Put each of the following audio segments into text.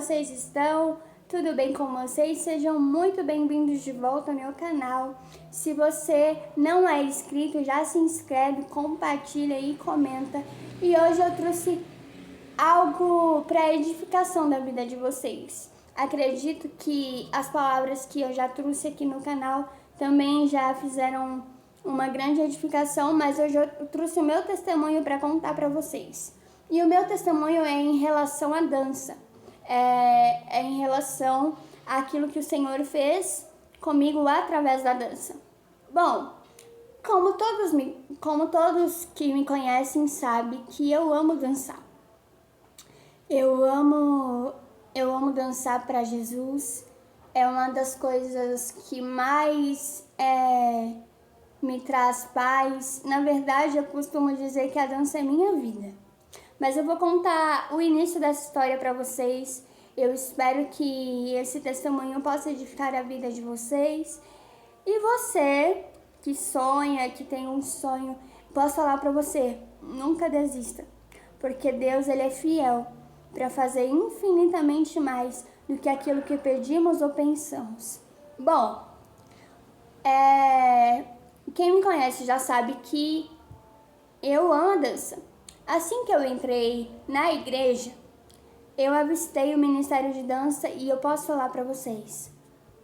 vocês estão? Tudo bem com vocês? Sejam muito bem-vindos de volta ao meu canal. Se você não é inscrito, já se inscreve, compartilha e comenta. E hoje eu trouxe algo para edificação da vida de vocês. Acredito que as palavras que eu já trouxe aqui no canal também já fizeram uma grande edificação, mas hoje eu trouxe o meu testemunho para contar para vocês. E o meu testemunho é em relação à dança. É em relação àquilo que o Senhor fez comigo através da dança. Bom, como todos que me conhecem sabem que eu amo dançar. Eu amo dançar para Jesus. É uma das coisas que mais me traz paz. Na verdade, eu costumo dizer que a dança é minha vida. Mas eu vou contar o início dessa história para vocês. Eu espero que esse testemunho possa edificar a vida de vocês. E você que sonha, que tem um sonho, posso falar para você, nunca desista. Porque Deus, Ele é fiel para fazer infinitamente mais do que aquilo que pedimos ou pensamos. Bom, quem me conhece já sabe que eu amo a dança. Assim que eu entrei na igreja, eu avistei o ministério de dança e eu posso falar para vocês,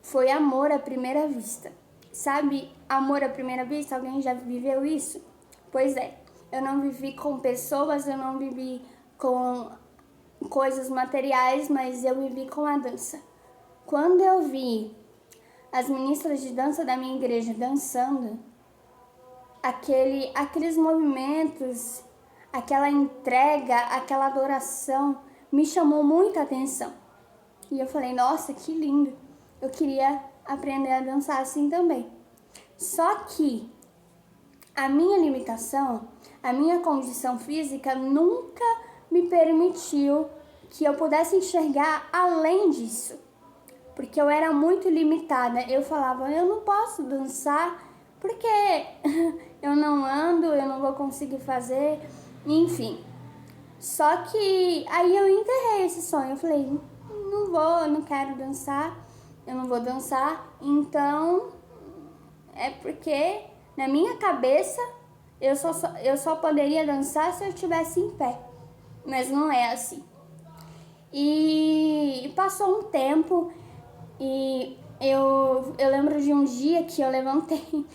foi amor à primeira vista. Sabe, amor à primeira vista? Alguém já viveu isso? Pois é, eu não vivi com pessoas, eu não vivi com coisas materiais, mas eu vivi com a dança. Quando eu vi as ministras de dança da minha igreja dançando, aqueles movimentos, aquela entrega, aquela adoração me chamou muita atenção. E eu falei, nossa, que lindo. Eu queria aprender a dançar assim também. Só que a minha limitação, a minha condição física nunca me permitiu que eu pudesse enxergar além disso. Porque eu era muito limitada. Eu falava, eu não posso dançar porque eu não ando, eu não vou conseguir fazer, enfim. Só que aí eu enterrei esse sonho. Eu falei, eu não quero dançar, eu não vou dançar. Então, é porque na minha cabeça eu só poderia dançar se eu estivesse em pé. Mas não é assim. E passou um tempo e eu lembro de um dia que eu levantei,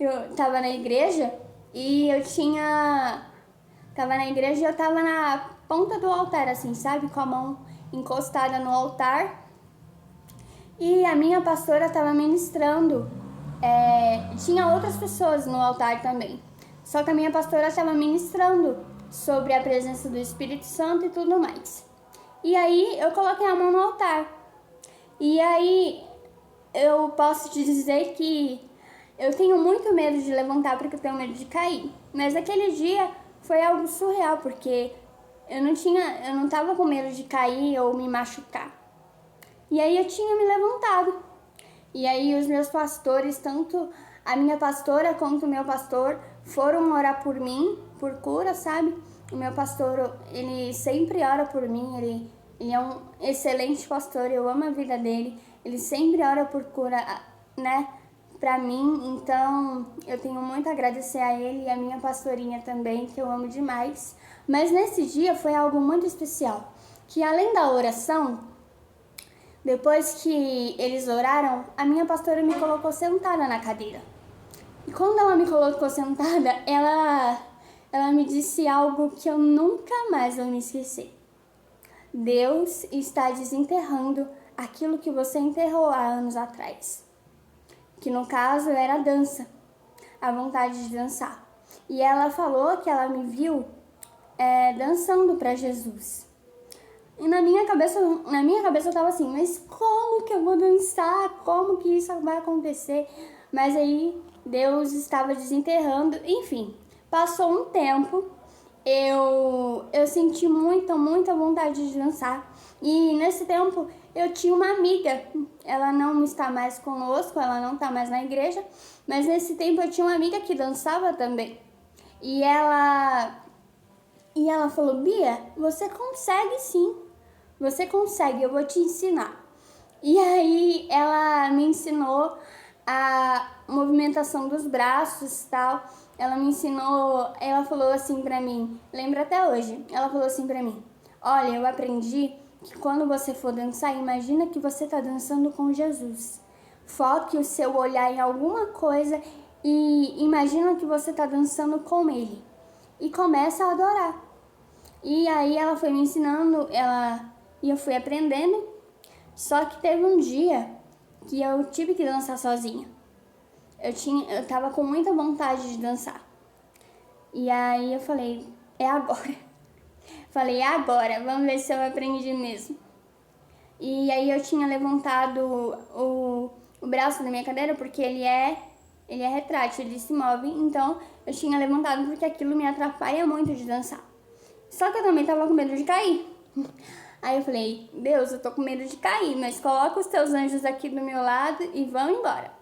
eu tava na igreja e eu tava na ponta do altar, assim, sabe? Com a mão encostada no altar. E a minha pastora tava ministrando. Tinha outras pessoas no altar também. Só que a minha pastora estava ministrando sobre a presença do Espírito Santo e tudo mais. E aí eu coloquei a mão no altar. E aí eu posso te dizer que eu tenho muito medo de levantar porque eu tenho medo de cair. Mas aquele dia foi algo surreal, porque eu não tava com medo de cair ou me machucar. E aí eu tinha me levantado. E aí os meus pastores, tanto a minha pastora quanto o meu pastor, foram orar por mim, por cura, sabe? O meu pastor, ele sempre ora por mim, ele é um excelente pastor, eu amo a vida dele. Ele sempre ora por cura, né, pra mim. Então, eu tenho muito a agradecer a ele e a minha pastorinha também, que eu amo demais. Mas nesse dia foi algo muito especial, que além da oração, depois que eles oraram, a minha pastora me colocou sentada na cadeira. E quando ela me colocou sentada, ela me disse algo que eu nunca mais vou me esquecer. Deus está desenterrando aquilo que você enterrou há anos atrás. Que no caso era a dança, a vontade de dançar. E ela falou que ela me viu dançando para Jesus. E na minha cabeça eu tava assim, mas como que eu vou dançar? Como que isso vai acontecer? Mas aí Deus estava desenterrando, enfim. Passou um tempo, eu senti muita vontade de dançar. E nesse tempo eu tinha uma amiga, ela não está mais conosco, ela não está mais na igreja, mas nesse tempo eu tinha uma amiga que dançava também. E ela falou, Bia, você consegue sim. você consegue, eu vou te ensinar. E aí ela me ensinou a movimentação dos braços e tal. Ela me ensinou, ela falou assim pra mim, lembro até hoje, ela falou assim pra mim: olha, eu aprendi que quando você for dançar, imagina que você tá dançando com Jesus. Foque o seu olhar em alguma coisa e imagina que você tá dançando com ele. E começa a adorar. E aí ela foi me ensinando, e eu fui aprendendo. Só que teve um dia que eu tive que dançar sozinha. Eu tava com muita vontade de dançar. E aí eu falei, é agora. Falei, é agora, vamos ver se eu aprendi mesmo. E aí eu tinha levantado o braço da minha cadeira porque ele é retrátil, ele se move. Então eu tinha levantado porque aquilo me atrapalha muito de dançar. Só que eu também tava com medo de cair. Aí eu falei, Deus, eu tô com medo de cair, mas coloca os teus anjos aqui do meu lado e vão embora.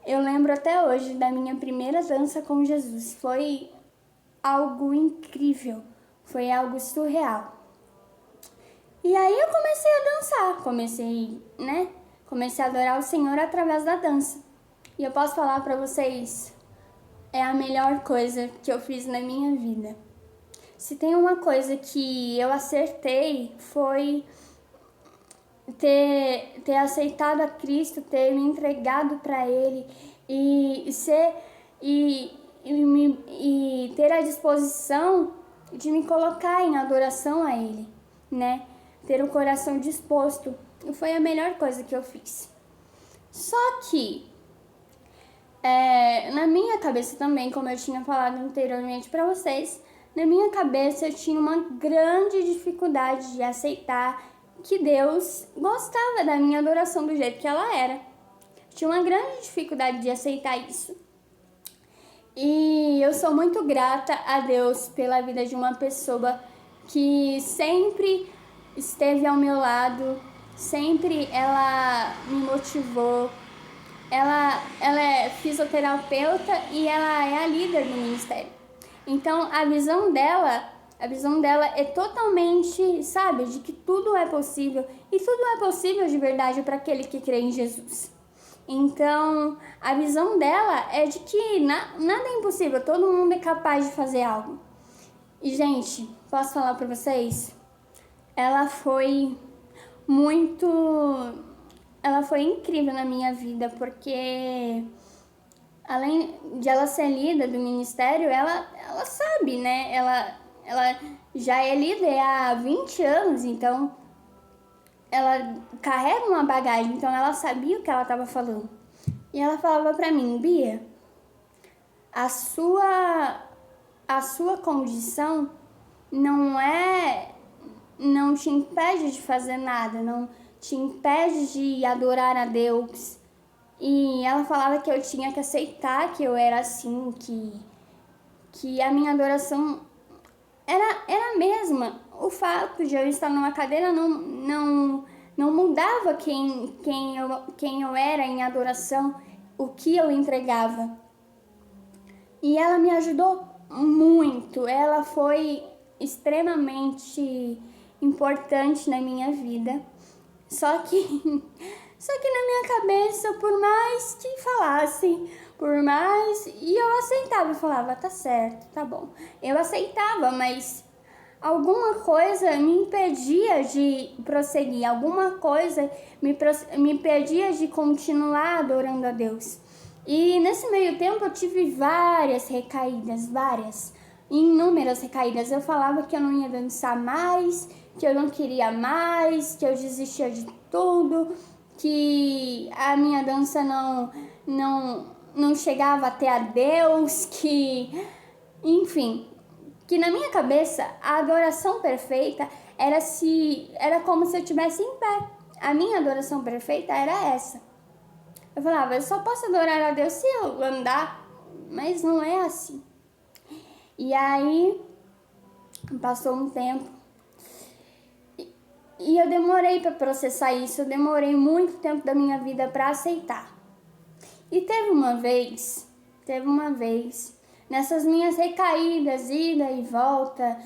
Eu lembro até hoje da minha primeira dança com Jesus. Foi algo incrível, foi algo surreal. E aí eu comecei a dançar, comecei a adorar o Senhor através da dança. E eu posso falar pra vocês, é a melhor coisa que eu fiz na minha vida. Se tem uma coisa que eu acertei, foi ter aceitado a Cristo, ter me entregado para Ele e ter a disposição de me colocar em adoração a Ele, né? Ter o coração disposto. Foi a melhor coisa que eu fiz. Só que na minha cabeça também, como eu tinha falado anteriormente para vocês, na minha cabeça eu tinha uma grande dificuldade de aceitar que Deus gostava da minha adoração do jeito que ela era. Tinha uma grande dificuldade de aceitar isso. E eu sou muito grata a Deus pela vida de uma pessoa que sempre esteve ao meu lado, sempre ela me motivou. Ela é fisioterapeuta e ela é a líder do ministério. Então a visão dela é totalmente, sabe, de que tudo é possível. E tudo é possível de verdade para aquele que crê em Jesus. Então a visão dela é de que nada é impossível, todo mundo é capaz de fazer algo. E gente, posso falar para vocês? Ela foi incrível na minha vida, porque além de ela ser líder do ministério, ela sabe, né? Ela já é líder há 20 anos, então ela carrega uma bagagem, então ela sabia o que ela estava falando. E ela falava pra mim, Bia, a sua condição não te impede de fazer nada, não te impede de adorar a Deus. E ela falava que eu tinha que aceitar que eu era assim, que a minha adoração era a mesma. O fato de eu estar numa cadeira não mudava quem eu era em adoração, o que eu entregava. E ela me ajudou muito. Ela foi extremamente importante na minha vida. Só que na minha cabeça, por mais que falasse, e eu aceitava, eu falava, tá certo, tá bom. Eu aceitava, mas alguma coisa me impedia de prosseguir, alguma coisa me impedia de continuar adorando a Deus. E nesse meio tempo eu tive várias recaídas, inúmeras recaídas. Eu falava que eu não ia dançar mais, que eu não queria mais, que eu desistia de tudo, que a minha dança não chegava até a Deus, enfim, que na minha cabeça a adoração perfeita era como se eu estivesse em pé. A minha adoração perfeita era essa. Eu falava, eu só posso adorar a Deus se eu andar, mas não é assim. E aí, passou um tempo, e eu demorei para processar isso, eu demorei muito tempo da minha vida para aceitar. E teve uma vez, nessas minhas recaídas, ida e volta,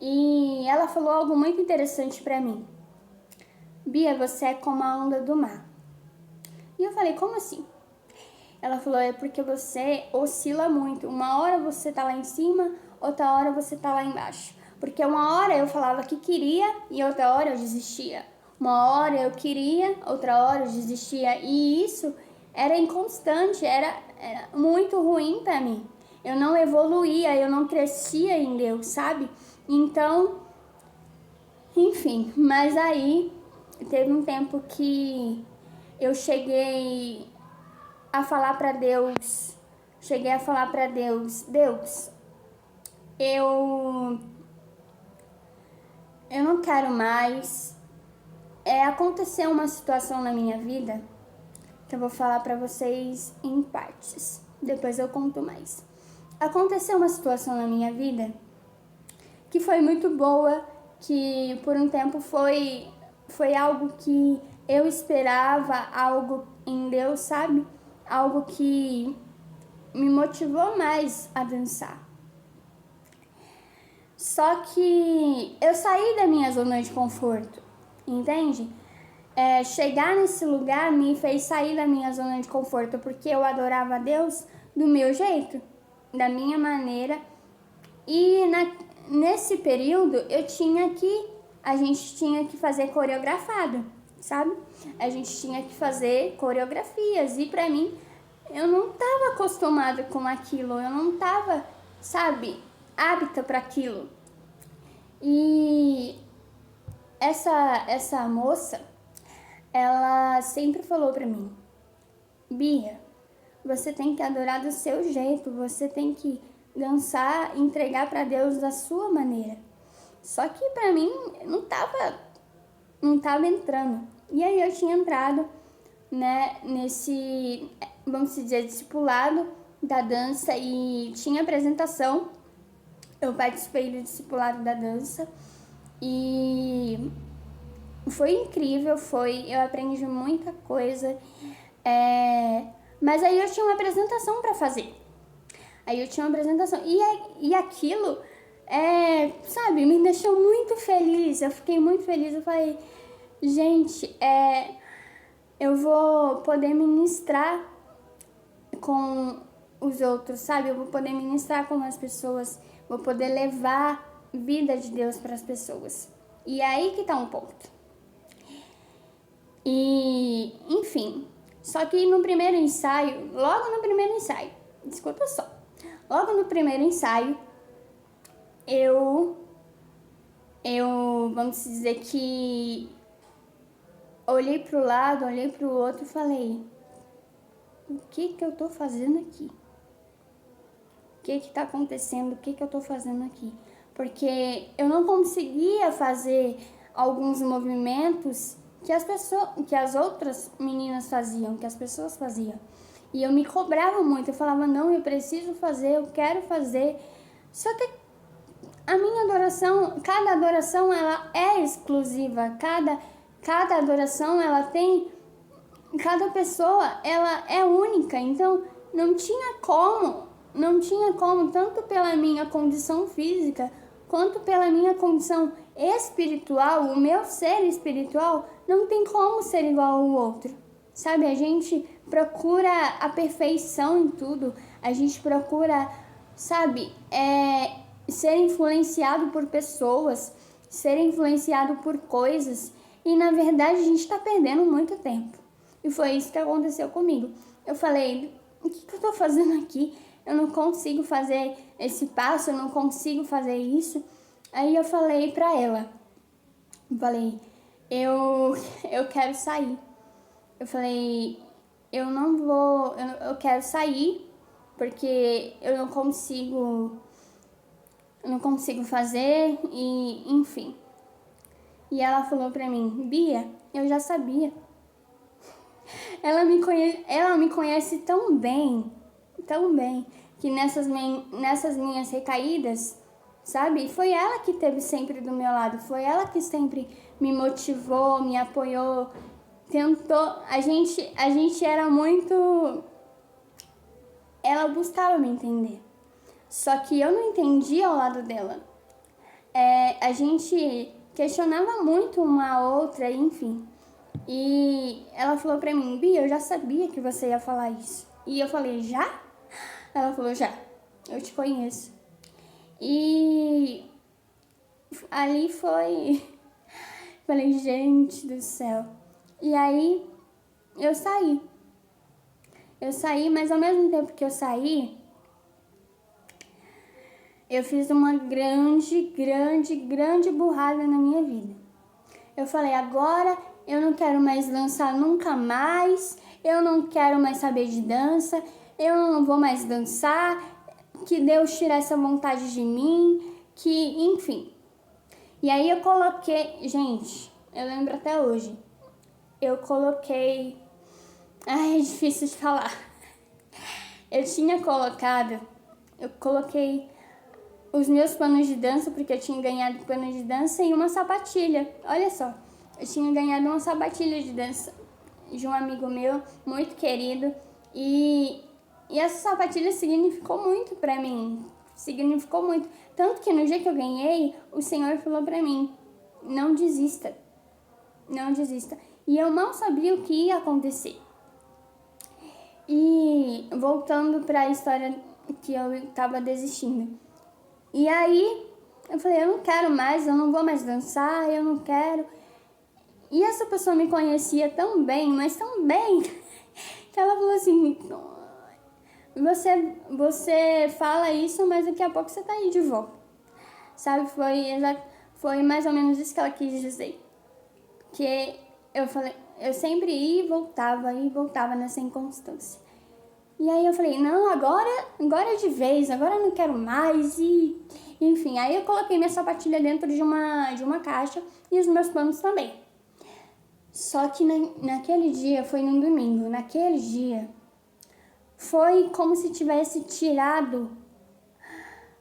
e ela falou algo muito interessante para mim. Bia, você é como a onda do mar. E eu falei, como assim? Ela falou, é porque você oscila muito. Uma hora você tá lá em cima, outra hora você tá lá embaixo. Porque uma hora eu falava que queria e outra hora eu desistia. Uma hora eu queria, outra hora eu desistia. E isso era inconstante, era muito ruim pra mim. Eu não evoluía, eu não crescia em Deus, sabe? Então, enfim, mas aí teve um tempo que eu cheguei a falar para Deus, Deus, eu não quero mais. Aconteceu uma situação na minha vida que eu vou falar para vocês em partes. Depois eu conto mais. Aconteceu uma situação na minha vida que foi muito boa, que por um tempo foi algo que eu esperava, algo em Deus, sabe? Algo que me motivou mais a dançar. Só que eu saí da minha zona de conforto, entende? Chegar nesse lugar me fez sair da minha zona de conforto, porque eu adorava a Deus do meu jeito, da minha maneira. E nesse período a gente tinha que fazer coreografado, sabe? A gente tinha que fazer coreografias e pra mim eu não estava acostumada com aquilo, eu não estava, sabe, apta para aquilo. E essa moça, ela sempre falou para mim, Bia, você tem que adorar do seu jeito, você tem que dançar, entregar para Deus da sua maneira. Só que para mim não tava entrando. E aí eu tinha entrado, né, nesse, vamos dizer, discipulado da dança e tinha apresentação. Eu participei do discipulado da dança e foi incrível, eu aprendi muita coisa. Mas aí eu tinha uma apresentação para fazer. E aquilo, sabe, me deixou muito feliz. Eu fiquei muito feliz. Eu falei, gente, eu vou poder ministrar com os outros, sabe? Eu vou poder ministrar com as pessoas. Vou poder levar vida de Deus para as pessoas. E aí que tá um ponto. E, enfim, só que logo no primeiro ensaio, escuta só. Logo no primeiro ensaio, eu vamos dizer que olhei pro lado, olhei pro outro e falei, o que eu tô fazendo aqui? O que tá acontecendo? O que eu tô fazendo aqui? Porque eu não conseguia fazer alguns movimentos que as outras meninas faziam, que as pessoas faziam. E eu me cobrava muito, eu falava, não, eu preciso fazer, eu quero fazer. Só que a minha adoração, cada adoração, ela é exclusiva, cada adoração, ela tem, cada pessoa, ela é única, então não tinha como, tanto pela minha condição física, quanto pela minha condição espiritual, o meu ser espiritual, não tem como ser igual ao outro. Sabe, a gente procura a perfeição em tudo, a gente procura, sabe, ser influenciado por pessoas, ser influenciado por coisas, e na verdade a gente tá perdendo muito tempo. E foi isso que aconteceu comigo. Eu falei, o que eu tô fazendo aqui? Eu não consigo fazer esse passo, eu não consigo fazer isso. Aí eu falei pra ela, eu quero sair. Eu falei, eu quero sair, porque eu não consigo fazer, e enfim. E ela falou pra mim, Bia, eu já sabia. Ela me conhece tão bem, que nessas minhas recaídas, sabe? Foi ela que esteve sempre do meu lado, foi ela que sempre me motivou, me apoiou, tentou. A gente era muito. Ela buscava me entender, só que eu não entendia ao lado dela. A gente questionava muito uma a outra, enfim. E ela falou pra mim, Bia, eu já sabia que você ia falar isso. E eu falei, já? Ela falou, já, eu te conheço. E ali foi... Falei, gente do céu. E aí eu saí. Mas ao mesmo tempo que eu saí, eu fiz uma grande burrada na minha vida. Eu falei, agora eu não quero mais dançar nunca mais, eu não quero mais saber de dança, eu não vou mais dançar, que Deus tire essa vontade de mim, que, enfim. E aí eu coloquei, gente, eu lembro até hoje, eu coloquei, ai, é difícil de falar. Eu coloquei os meus panos de dança, porque eu tinha ganhado pano de dança e uma sapatilha. Olha só, eu tinha ganhado uma sapatilha de dança de um amigo meu, muito querido. E essa sapatilha significou muito pra mim. Significou muito. Tanto que no dia que eu ganhei, o Senhor falou pra mim, não desista. Não desista. E eu não sabia o que ia acontecer. E voltando pra história que eu tava desistindo. E aí, eu falei, eu não quero mais, eu não vou mais dançar, eu não quero. E essa pessoa me conhecia tão bem, mas tão bem, que ela falou assim, você fala isso, mas daqui a pouco você tá aí de volta. Sabe, foi mais ou menos isso que ela quis dizer. Que eu falei, eu sempre ia e voltava nessa inconstância. E aí eu falei, não, agora é de vez, agora eu não quero mais, e enfim, aí eu coloquei minha sapatilha dentro de uma caixa e os meus panos também. Só que naquele dia, foi num domingo, naquele dia, foi como se tivesse tirado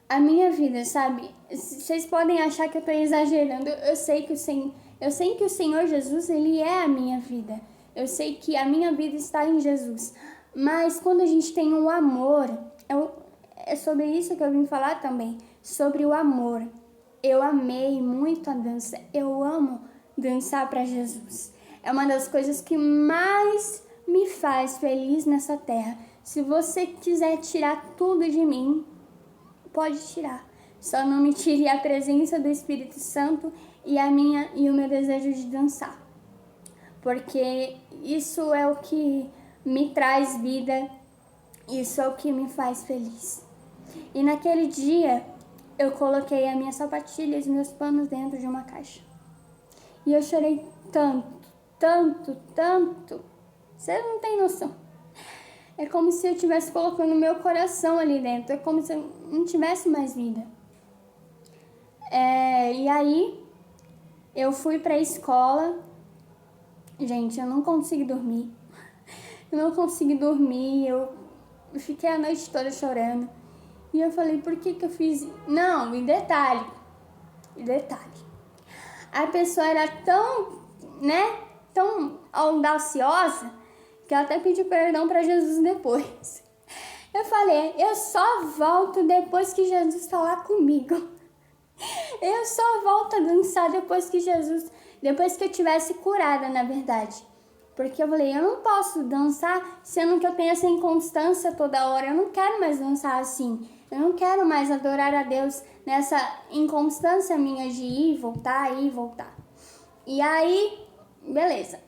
a minha vida, sabe? Vocês podem achar que eu tô exagerando, eu sei que o Senhor Jesus, Ele é a minha vida. Eu sei que a minha vida está em Jesus. Mas quando a gente tem um amor, é sobre isso que eu vim falar também, sobre o amor. Eu amei muito a dança, eu amo dançar para Jesus. É uma das coisas que mais me faz feliz nessa terra. Se você quiser tirar tudo de mim, pode tirar. Só não me tire a presença do Espírito Santo e o meu desejo de dançar. Porque isso é o que me traz vida, isso é o que me faz feliz. E naquele dia, eu coloquei a minha sapatilha e os meus panos dentro de uma caixa. E eu chorei tanto. Você não tem noção. É como se eu estivesse colocando meu coração ali dentro. É como se eu não tivesse mais vida. E aí, eu fui pra escola. Gente, eu não consegui dormir. Eu fiquei a noite toda chorando. E eu falei, por que eu fiz? Não, e detalhe. A pessoa era tão audaciosa, que ela até pediu perdão para Jesus depois. Eu falei, eu só volto depois que Jesus falar comigo. Eu só volto a dançar depois que eu tivesse curada, na verdade. Porque eu falei, eu não posso dançar sendo que eu tenho essa inconstância toda hora. Eu não quero mais dançar assim. Eu não quero mais adorar a Deus nessa inconstância minha de ir e voltar. E aí, beleza.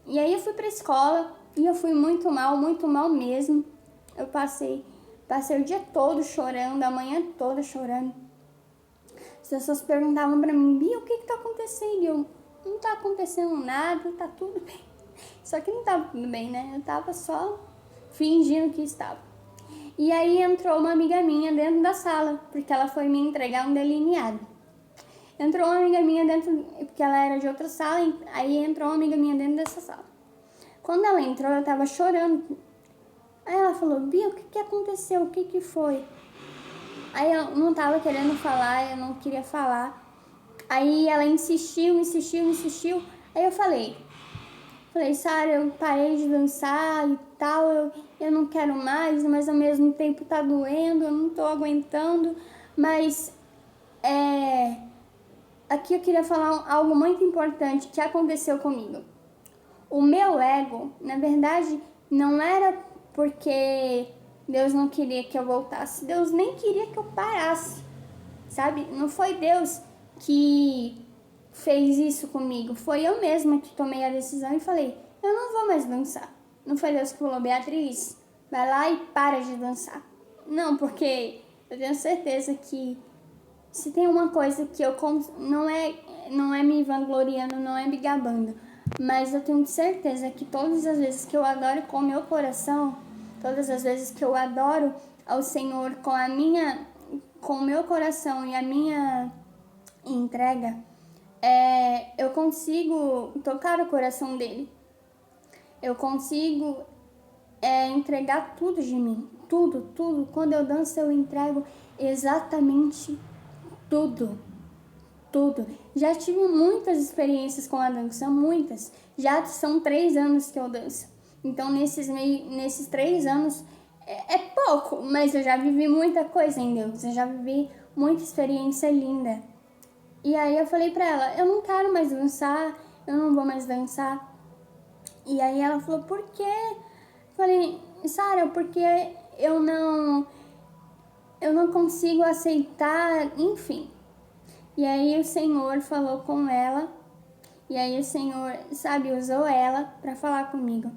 E aí eu fui pra escola e eu fui muito mal mesmo. Eu passei o dia todo chorando, a manhã toda chorando. As pessoas perguntavam pra mim, Bia, o que tá acontecendo? E eu, não tá acontecendo nada, tá tudo bem. Só que não tava tudo bem, né? Eu tava só fingindo que estava. E aí entrou uma amiga minha dentro da sala, porque ela foi me entregar um delineado. Entrou uma amiga minha dentro, porque ela era de outra sala, aí entrou uma amiga minha dentro dessa sala. Quando ela entrou, eu tava chorando. Aí ela falou, Bia, o que aconteceu? O que foi? Aí eu não tava querendo falar, eu não queria falar. Aí ela insistiu. Aí eu falei, Sara, eu parei de dançar e tal, eu não quero mais, mas ao mesmo tempo tá doendo, eu não tô aguentando. Mas aqui eu queria falar algo muito importante que aconteceu comigo. o meu ego, na verdade, não era porque Deus não queria que eu voltasse. Deus nem queria que eu parasse, sabe? Não foi Deus que fez isso comigo. Foi eu mesma que tomei a decisão e falei, eu não vou mais dançar. Não foi Deus que falou, Beatriz, vai lá e para de dançar. Não, porque eu tenho certeza que se tem uma coisa que eu não é me vangloriando, não é me gabando, mas eu tenho certeza que todas as vezes que eu adoro com o meu coração, todas as vezes que eu adoro ao Senhor com o meu coração e a minha entrega, eu consigo tocar o coração dele. Eu consigo entregar tudo de mim. Tudo, tudo. Quando eu danço, eu entrego exatamente tudo. Tudo. Já tive muitas experiências com a dança, muitas. Já são 3 anos que eu danço. Então, nesses 3 anos, é pouco, mas eu já vivi muita coisa em Deus. Eu já vivi muita experiência linda. E aí eu falei pra ela, eu não quero mais dançar, eu não vou mais dançar. E aí ela falou, por quê? Falei, Sara, porque eu não consigo aceitar, enfim. E aí o Senhor falou com ela, e aí o Senhor, sabe, usou ela para falar comigo.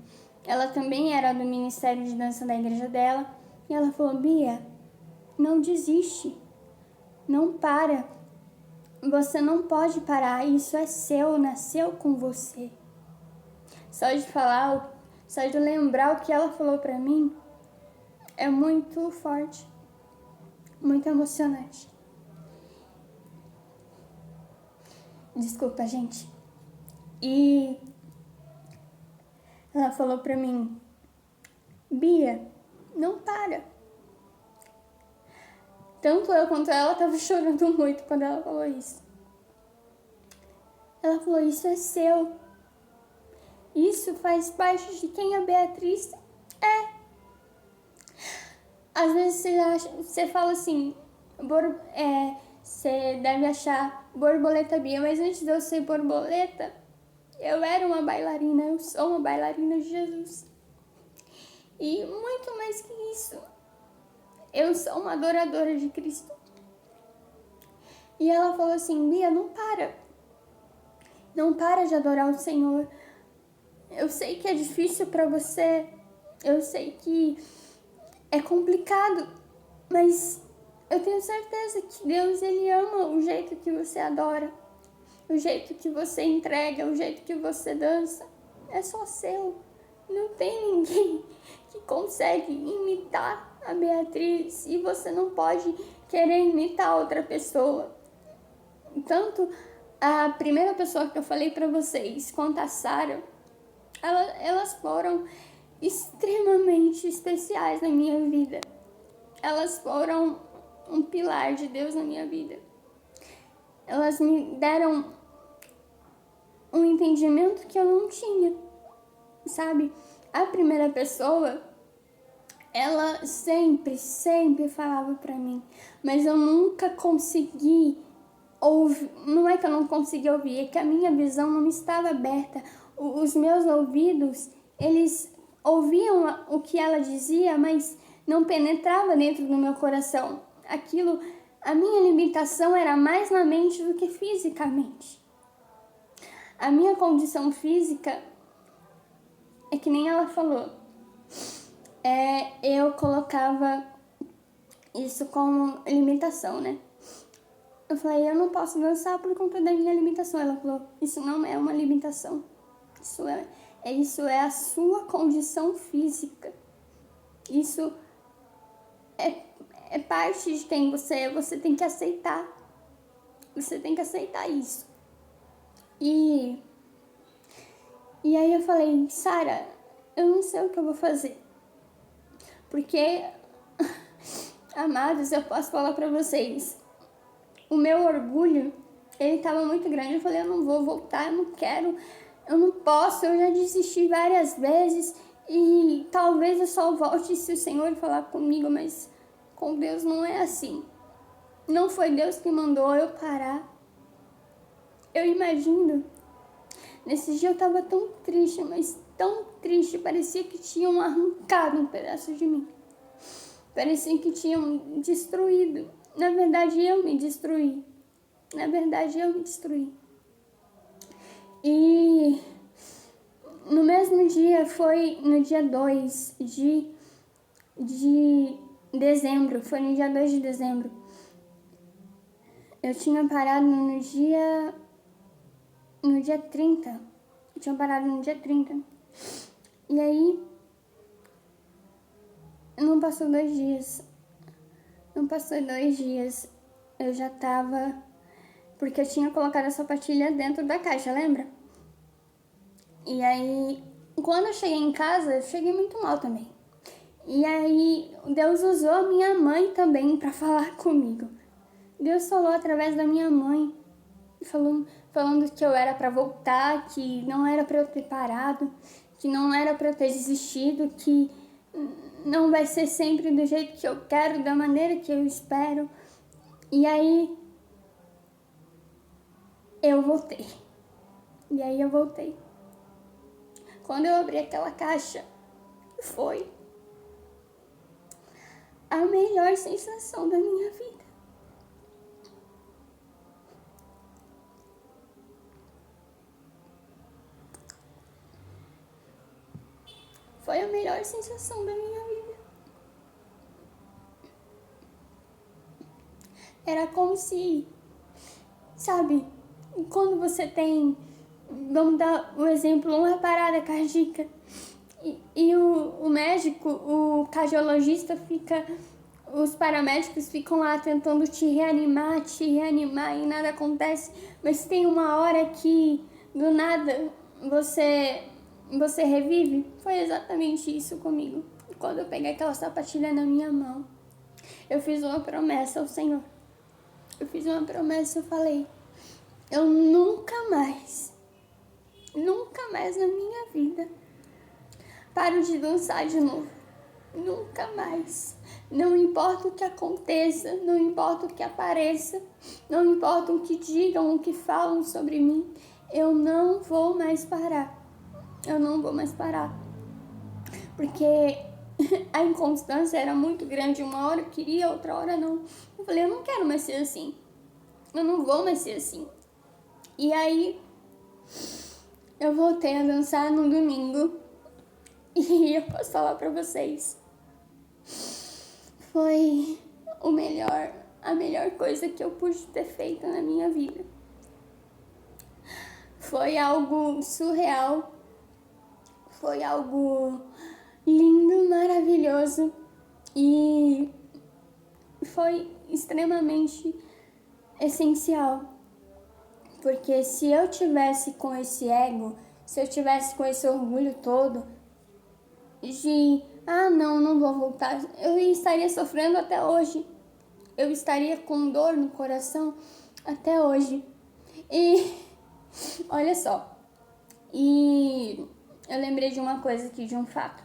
Ela também era do Ministério de Dança da igreja dela, e ela falou, Bia, não desiste, não para, você não pode parar, isso é seu, nasceu com você. Só de falar, só de lembrar o que ela falou pra mim, é muito forte, muito emocionante. Desculpa, gente. E ela falou pra mim, Bia, não para. Tanto eu quanto ela tava chorando muito quando ela falou isso. Ela falou, isso é seu. Isso faz parte de quem a Beatriz é. Às vezes você fala assim, você deve achar borboleta Bia, mas antes de eu ser borboleta, eu era uma bailarina, eu sou uma bailarina de Jesus. E muito mais que isso, eu sou uma adoradora de Cristo. E ela falou assim, Bia, não para. Não para de adorar o Senhor. Eu sei que é difícil pra você, eu sei que é complicado, mas eu tenho certeza que Deus, Ele ama o jeito que você adora, o jeito que você entrega, o jeito que você dança. É só seu. Não tem ninguém que consegue imitar a Beatriz e você não pode querer imitar outra pessoa. Tanto a primeira pessoa que eu falei pra vocês, quanto a Sara, elas foram extremamente especiais na minha vida. Elas foram um pilar de Deus na minha vida. Elas me deram um entendimento que eu não tinha, sabe? A primeira pessoa, ela sempre falava pra mim, mas eu nunca consegui ouvir. Não é que eu não consegui ouvir, é que a minha visão não estava aberta. Os meus ouvidos, eles ouviam o que ela dizia, mas não penetrava dentro do meu coração. A minha limitação era mais na mente do que fisicamente. A minha condição física é que nem ela falou. Eu colocava isso como limitação, né? Eu falei, eu não posso dançar por conta da minha limitação. Ela falou, isso não é uma limitação. Isso é a sua condição física. Isso é parte de quem você é. Você tem que aceitar. Você tem que aceitar isso. E aí eu falei, Sara, eu não sei o que eu vou fazer. Porque, amados, eu posso falar pra vocês, o meu orgulho, ele tava muito grande. Eu falei, eu não vou voltar, eu não quero, eu não posso, eu já desisti várias vezes e talvez eu só volte se o Senhor falar comigo, mas com Deus não é assim. Não foi Deus que mandou eu parar. Eu imagino, Nesse dia eu tava tão triste, mas tão triste, parecia que tinham arrancado um pedaço de mim. Parecia que tinham destruído. Na verdade, eu me destruí. E no mesmo dia, foi no dia 2 de dezembro, foi no dia 2 de dezembro. Eu tinha parado no dia 30. Eu tinha parado no dia 30. E aí, não passou 2 dias. Eu já tava... Porque eu tinha colocado a sapatilha dentro da caixa, lembra? E aí, quando eu cheguei em casa, eu cheguei muito mal também. E aí, Deus usou a minha mãe também para falar comigo. Deus falou através da minha mãe, falando que eu era para voltar, que não era para eu ter parado, que não era para eu ter desistido, que não vai ser sempre do jeito que eu quero, da maneira que eu espero. E aí, eu voltei. Quando eu abri aquela caixa, foi a melhor sensação da minha vida. Foi a melhor sensação da minha vida. Era como se, sabe, quando você tem, vamos dar o exemplo, uma parada cardíaca e o médico, o cardiologista os paramédicos ficam lá tentando te reanimar e nada acontece, mas tem uma hora que do nada você revive. Foi exatamente isso comigo. Quando eu peguei aquela sapatilha na minha mão, eu fiz uma promessa ao Senhor. Eu falei, eu nunca mais na minha vida paro de dançar de novo. Nunca mais. Não importa o que aconteça, não importa o que apareça, não importa o que digam, o que falam sobre mim, eu não vou mais parar. Porque a inconstância era muito grande. Uma hora eu queria, outra hora não. Eu falei, eu não quero mais ser assim. Eu não vou mais ser assim. E aí, eu voltei a dançar no domingo. E eu posso falar pra vocês, foi a melhor coisa que eu pude ter feito na minha vida. Foi algo surreal, foi algo lindo, maravilhoso e foi extremamente essencial. Porque se eu tivesse com esse ego, se eu tivesse com esse orgulho todo de, não vou voltar, eu estaria sofrendo até hoje. Eu estaria com dor no coração até hoje. E olha só, e eu lembrei de uma coisa aqui, de um fato.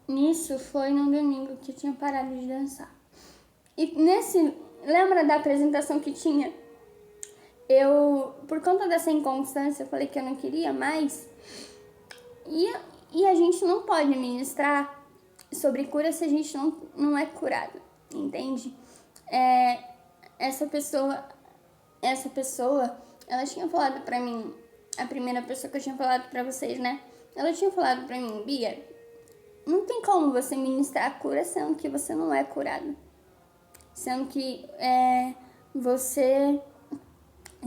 Nisso foi no domingo que eu tinha parado de dançar. E lembra da apresentação que tinha? Por conta dessa inconstância, eu falei que eu não queria mais. E a gente não pode ministrar sobre cura se a gente não é curado, entende? Essa pessoa, ela tinha falado pra mim, a primeira pessoa que eu tinha falado pra vocês, né? Ela tinha falado pra mim, Bia, não tem como você ministrar a cura sendo que você não é curado. Sendo que você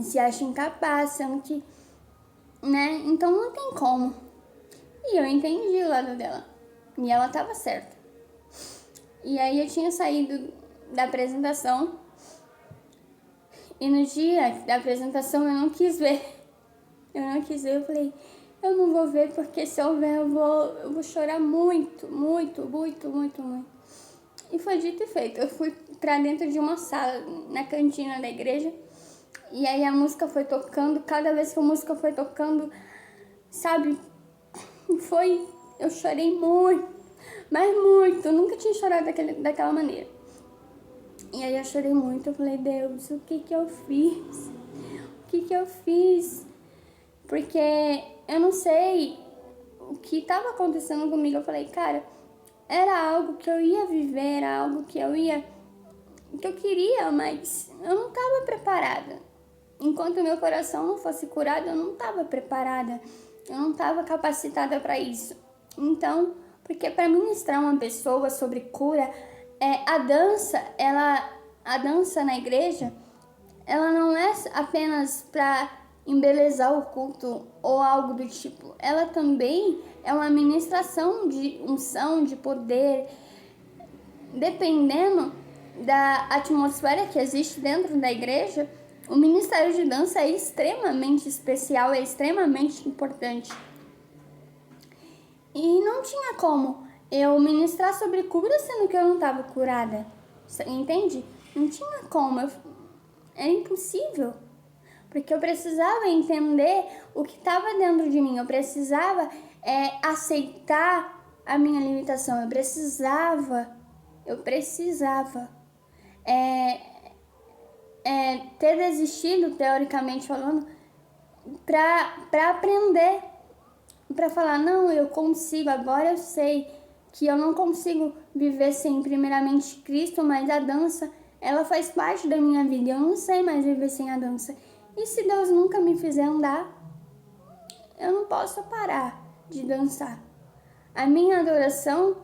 se acha incapaz, sendo que, né? Então não tem como. E eu entendi o lado dela. E ela tava certa. E aí eu tinha saído da apresentação. E no dia da apresentação eu não quis ver. Eu falei, eu não vou ver porque se eu ver eu vou chorar muito. E foi dito e feito. Eu fui pra dentro de uma sala, na cantina da igreja. E aí a música foi tocando. Cada vez que a música foi tocando, sabe, eu chorei muito. Mas muito. Eu nunca tinha chorado daquela maneira. E aí eu chorei muito. Eu falei, Deus, o que eu fiz? que eu fiz? Porque eu não sei o que estava acontecendo comigo. Eu falei, cara, era algo que eu ia viver, era algo que eu queria, mas eu não estava preparada. Enquanto meu coração não fosse curado, eu não estava preparada. Eu não estava capacitada para isso. Então, porque para ministrar uma pessoa sobre cura, a dança na igreja, ela não é apenas para embelezar o culto ou algo do tipo. Ela também é uma ministração de unção, de poder, dependendo da atmosfera que existe dentro da igreja. O ministério de dança é extremamente especial, é extremamente importante. E não tinha como eu ministrar sobre cura sendo que eu não estava curada. Entende? Não tinha como. Era impossível. Porque eu precisava entender o que estava dentro de mim. Eu precisava aceitar a minha limitação. Eu precisava ter desistido, teoricamente falando, para aprender, para falar, não, eu consigo, agora eu sei que eu não consigo viver sem primeiramente Cristo, mas a dança, ela faz parte da minha vida, eu não sei mais viver sem a dança. E se Deus nunca me fizer andar, eu não posso parar de dançar. A minha adoração,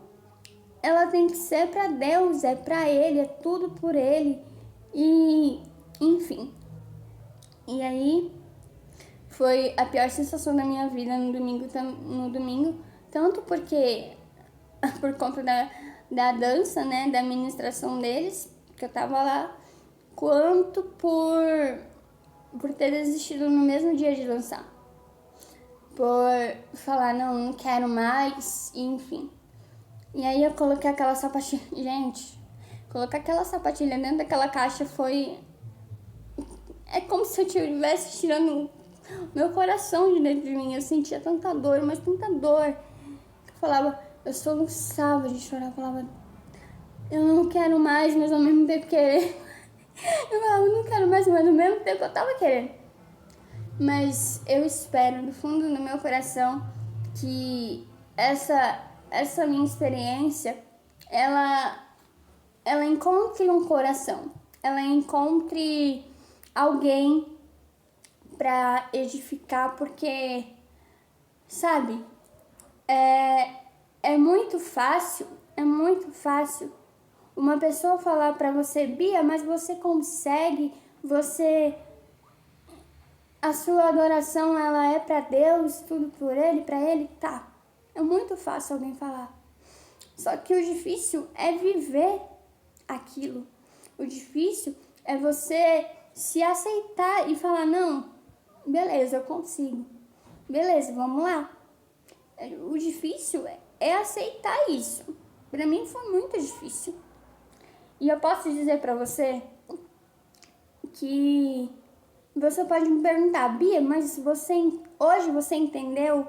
ela tem que ser para Deus, é para Ele, é tudo por Ele. E, enfim. E aí, foi a pior sensação da minha vida no domingo, tanto porque, por conta da dança, né, da ministração deles, que eu tava lá, quanto por ter desistido no mesmo dia de dançar. Por falar, não quero mais, enfim. E aí eu coloquei aquela sapatilha. Gente, colocar aquela sapatilha dentro daquela caixa foi... É como se eu estivesse tirando meu coração de dentro de mim. Eu sentia tanta dor, mas tanta dor. Eu falava, eu soluçava de chorar. Eu falava, eu não quero mais, mas ao mesmo tempo querer. Eu falava, eu não quero mais, mas ao mesmo tempo eu tava querendo. Mas eu espero, do fundo do meu coração, que essa minha experiência, ela encontre um coração. Ela encontre alguém para edificar, porque, sabe, é muito fácil uma pessoa falar para você, Bia, mas você consegue, a sua adoração, ela é para Deus, tudo por Ele, para Ele, tá. É muito fácil alguém falar. Só que o difícil é viver aquilo. O difícil é você se aceitar e falar, não, beleza, eu consigo. Beleza, vamos lá. O difícil é aceitar isso. Pra mim foi muito difícil. E eu posso dizer pra você que você pode me perguntar, Bia, mas hoje você entendeu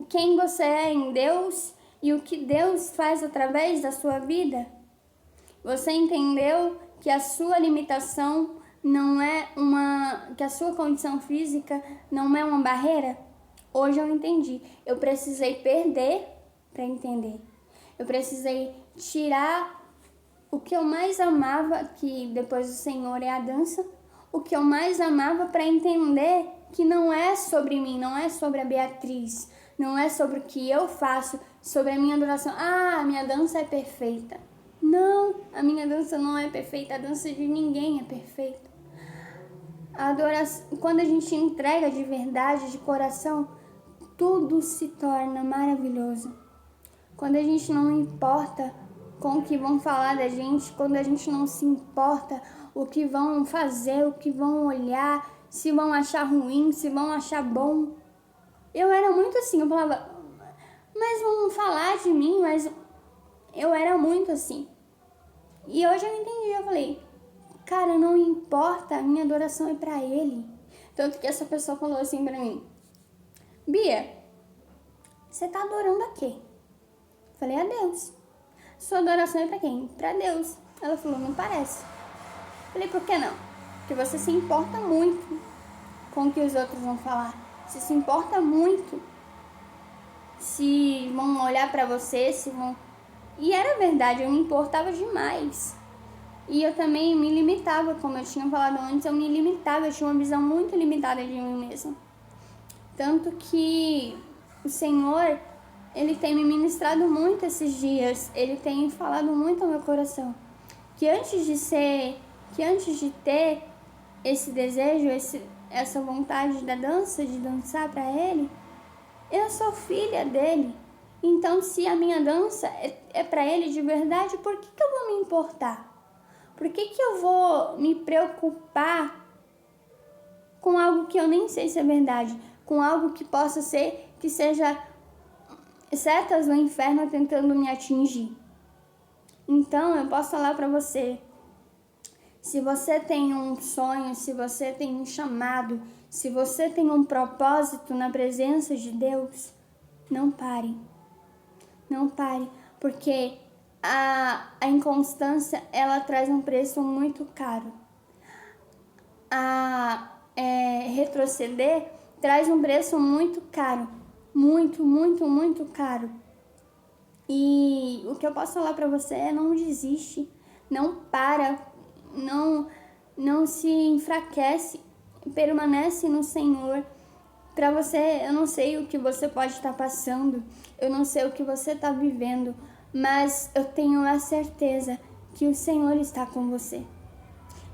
quem você é em Deus e o que Deus faz através da sua vida? Você entendeu que a sua limitação não é que a sua condição física não é uma barreira? Hoje eu entendi. Eu precisei perder para entender. Eu precisei tirar o que eu mais amava, que depois do Senhor é a dança, o que eu mais amava, para entender que não é sobre mim, não é sobre a Beatriz, não é sobre o que eu faço, sobre a minha adoração. Ah, a minha dança é perfeita. Não, a minha dança não é perfeita, a dança de ninguém é perfeita. A adoração, quando a gente entrega de verdade, de coração, tudo se torna maravilhoso. Quando a gente não importa com o que vão falar da gente, quando a gente não se importa o que vão fazer, o que vão olhar, se vão achar ruim, se vão achar bom. Eu era muito assim, eu falava, mas vão falar de mim, mas eu era muito assim. E hoje eu entendi, eu falei, cara, não importa, a minha adoração é pra Ele. Tanto que essa pessoa falou assim pra mim, Bia, você tá adorando a quem? Eu falei, a Deus. Sua adoração é pra quem? Pra Deus. Ela falou, não parece. Eu falei, por que não? Porque você se importa muito com o que os outros vão falar. Você se importa muito se vão olhar pra você, se vão... E era verdade, eu me importava demais. E eu também me limitava, como eu tinha falado antes, eu me limitava, eu tinha uma visão muito limitada de mim mesma. Tanto que o Senhor, Ele tem me ministrado muito esses dias, Ele tem falado muito ao meu coração. Que antes de ter esse desejo, essa vontade da dança, de dançar para Ele, eu sou filha dele. Então, se a minha dança é para Ele de verdade, por que eu vou me importar? Por que eu vou me preocupar com algo que eu nem sei se é verdade? Com algo que possa ser, que seja setas do inferno tentando me atingir? Então, eu posso falar para você, se você tem um sonho, se você tem um chamado, se você tem um propósito na presença de Deus, não pare. Não pare, porque a inconstância, ela traz um preço muito caro. Retroceder traz um preço muito caro. Muito, muito, muito caro. E o que eu posso falar pra você é: não desiste, não para, não se enfraquece, permanece no Senhor. Pra você, eu não sei o que você pode estar passando, eu não sei o que você está vivendo, mas eu tenho a certeza que o Senhor está com você.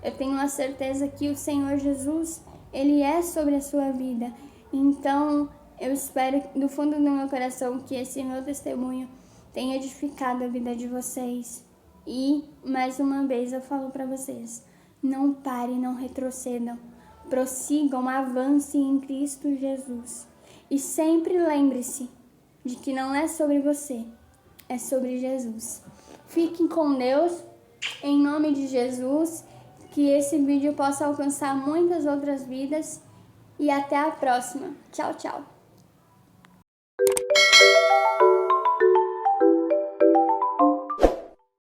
Eu tenho a certeza que o Senhor Jesus, Ele é sobre a sua vida. Então, eu espero do fundo do meu coração que esse meu testemunho tenha edificado a vida de vocês. E, mais uma vez, eu falo para vocês, não parem, não retrocedam. Prossigam, avancem em Cristo Jesus. E sempre lembre-se de que não é sobre você, é sobre Jesus. Fiquem com Deus, em nome de Jesus, que esse vídeo possa alcançar muitas outras vidas. E até a próxima. Tchau, tchau.